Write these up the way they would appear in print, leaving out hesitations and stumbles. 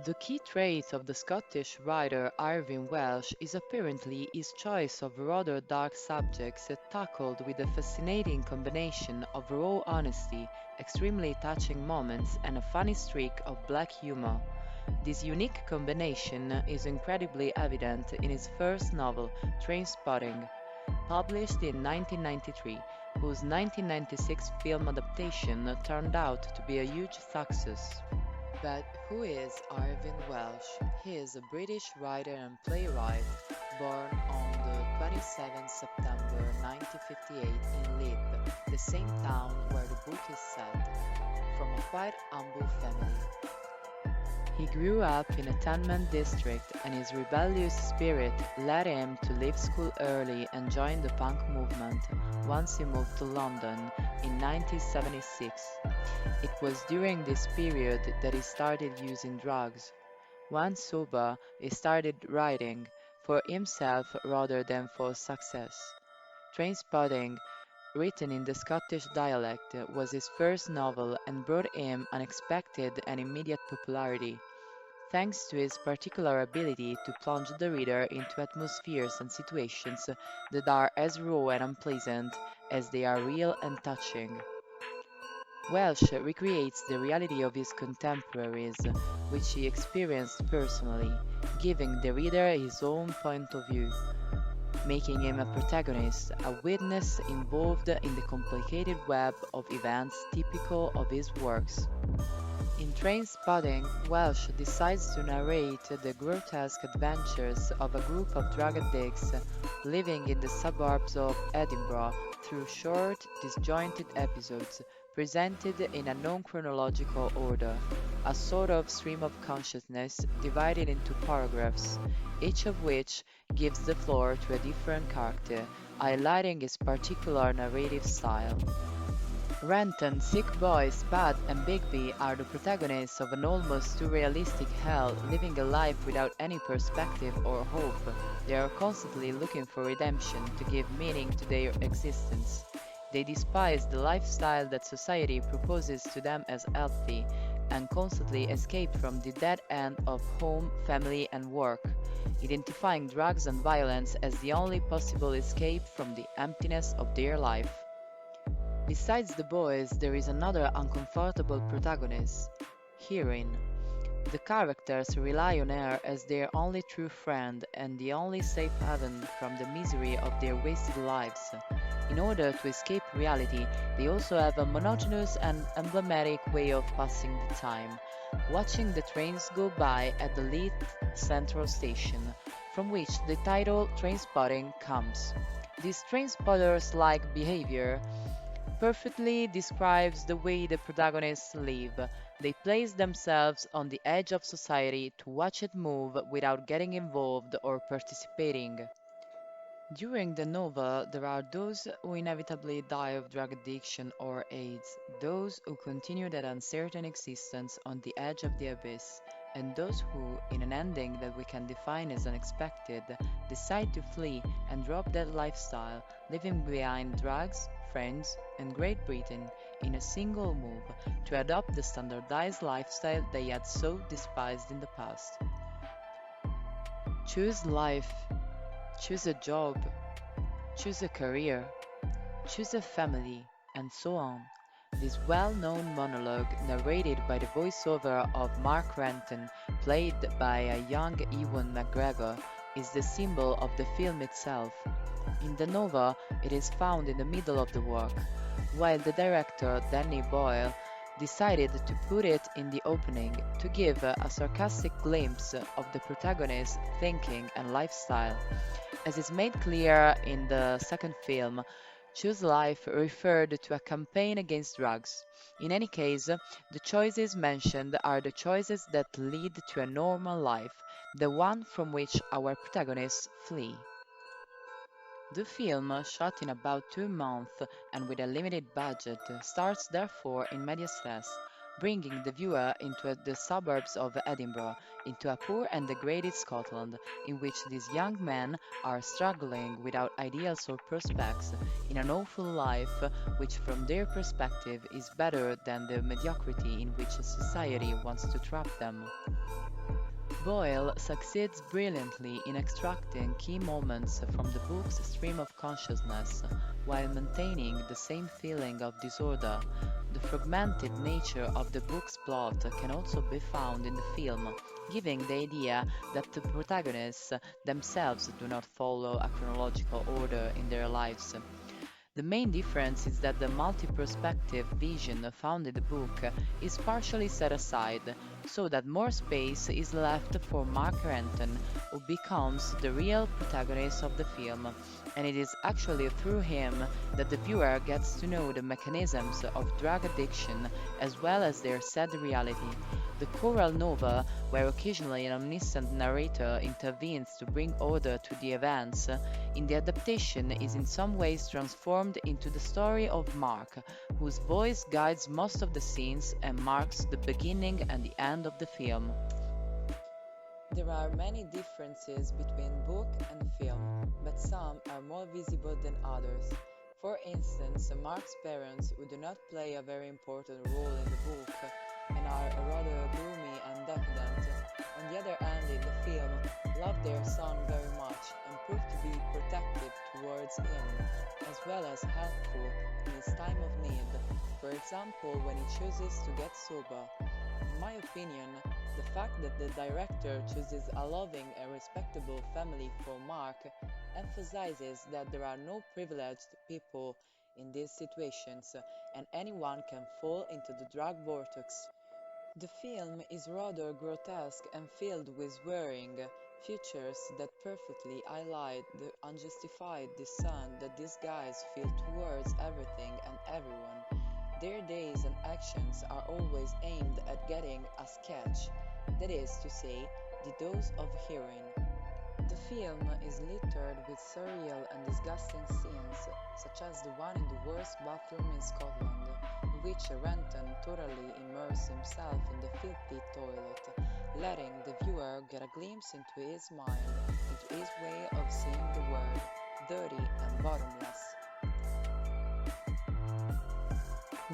The key trait of the Scottish writer Irvine Welsh is apparently his choice of rather dark subjects tackled with a fascinating combination of raw honesty, extremely touching moments, and a funny streak of black humor. This unique combination is incredibly evident in his first novel, Trainspotting, published in 1993, whose 1996 film adaptation turned out to be a huge success. But who is Irvine Welsh? He is a British writer and playwright, born on the 27th September 1958 in Leith, the same town where the book is set, from a quite humble family. He grew up in a tenement district, and his rebellious spirit led him to leave school early and join the punk movement once he moved to London in 1976. It was during this period that he started using drugs. Once sober, he started writing for himself rather than for success. Trainspotting, written in the Scottish dialect, was his first novel and brought him unexpected and immediate popularity, thanks to his particular ability to plunge the reader into atmospheres and situations that are as raw and unpleasant as they are real and touching. Welsh recreates the reality of his contemporaries, which he experienced personally, giving the reader his own point of view, making him a protagonist, a witness involved in the complicated web of events typical of his works. In Trainspotting, Welsh decides to narrate the grotesque adventures of a group of drug addicts living in the suburbs of Edinburgh through short, disjointed episodes presented in a non-chronological order, a sort of stream of consciousness divided into paragraphs, each of which gives the floor to a different character, highlighting his particular narrative style. Renton, Sick Boy, Spud, and Bigby are the protagonists of an almost surrealistic hell, living a life without any perspective or hope. They are constantly looking for redemption to give meaning to their existence. They despise the lifestyle that society proposes to them as healthy, and constantly escape from the dead end of home, family, and work, identifying drugs and violence as the only possible escape from the emptiness of their life. Besides the boys, there is another uncomfortable protagonist, Heroine. The characters rely on her as their only true friend and the only safe haven from the misery of their wasted lives. In order to escape reality, they also have a monotonous and emblematic way of passing the time, watching the trains go by at the Leith Central Station, from which the title Trainspotting comes. This train-spotters-like behavior perfectly describes the way the protagonists live. They place themselves on the edge of society to watch it move without getting involved or participating. During the novel, there are those who inevitably die of drug addiction or AIDS, those who continue that uncertain existence on the edge of the abyss, and those who, in an ending that we can define as unexpected, decide to flee and drop that lifestyle, leaving behind drugs, friends, and Great Britain in a single move to adopt the standardized lifestyle they had so despised in the past. Choose life, choose a job, choose a career, choose a family, and so on. This well known monologue, narrated by the voiceover of Mark Renton, played by a young Ewan McGregor, is the symbol of the film itself. In the novel, it is found in the middle of the work, while the director, Danny Boyle, decided to put it in the opening to give a sarcastic glimpse of the protagonist's thinking and lifestyle. As is made clear in the second film, Choose Life referred to a campaign against drugs. In any case, the choices mentioned are the choices that lead to a normal life, the one from which our protagonists flee. The film, shot in about 2 months and with a limited budget, starts therefore in medias res, bringing the viewer into the suburbs of Edinburgh, into a poor and degraded Scotland, in which these young men are struggling without ideals or prospects, in an awful life which, from their perspective, is better than the mediocrity in which society wants to trap them. Boyle succeeds brilliantly in extracting key moments from the book's stream of consciousness while maintaining the same feeling of disorder. The fragmented nature of the book's plot can also be found in the film, giving the idea that the protagonists themselves do not follow a chronological order in their lives. The main difference is that the multi-perspective vision found in the book is partially set aside, so that more space is left for Mark Renton, who becomes the real protagonist of the film, and it is actually through him that the viewer gets to know the mechanisms of drug addiction as well as their sad reality. The choral novel, where occasionally an omniscient narrator intervenes to bring order to the events, in the adaptation is in some ways transformed into the story of Mark, whose voice guides most of the scenes and marks the beginning and the end of the film. There are many differences between book and film, but some are more visible than others. For instance, Mark's parents, who do not play a very important role in the book and are rather gloomy and decadent, on the other hand, in the film, love their son very much and prove to be protective towards him, as well as helpful in his time of need, for example, when he chooses to get sober. In my opinion, the fact that the director chooses a loving and respectable family for Mark emphasizes that there are no privileged people in these situations and anyone can fall into the drug vortex. The film is rather grotesque and filled with swearing, features that perfectly highlight the unjustified dissent that these guys feel towards everything and everyone. Their days and actions are always aimed at getting a sketch, that is to say, the dose of heroin. The film is littered with surreal and disgusting scenes, such as the one in the worst bathroom in Scotland, in which Renton totally immerses himself in the filthy toilet, letting the viewer get a glimpse into his mind, into his way of seeing the world, dirty and bottomless.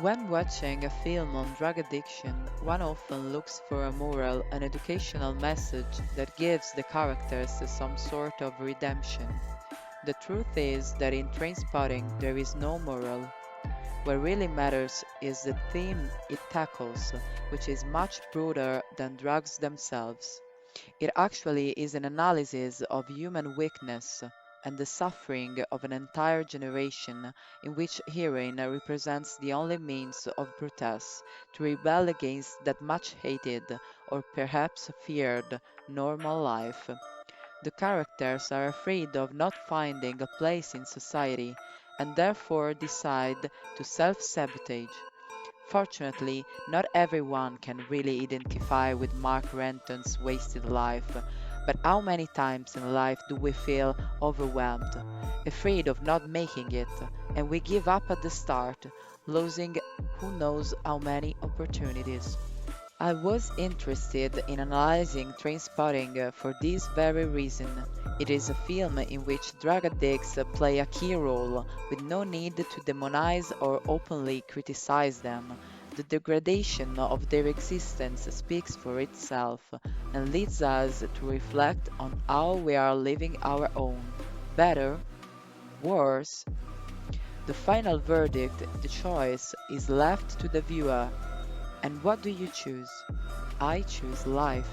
When watching a film on drug addiction, one often looks for a moral and educational message that gives the characters some sort of redemption. The truth is that in Trainspotting there is no moral. What really matters is the theme it tackles, which is much broader than drugs themselves. It actually is an analysis of human weakness and the suffering of an entire generation in which heroin represents the only means of protest to rebel against that much hated or perhaps feared normal life. The characters are afraid of not finding a place in society and therefore decide to self-sabotage. Fortunately, not everyone can really identify with Mark Renton's wasted life, but how many times in life do we feel overwhelmed, afraid of not making it, and we give up at the start, losing who knows how many opportunities? I was interested in analyzing Trainspotting for this very reason. It is a film in which drug addicts play a key role, with no need to demonize or openly criticize them. The degradation of their existence speaks for itself and leads us to reflect on how we are living our own. Better? Worse? The final verdict, the choice, is left to the viewer. And what do you choose? I choose life.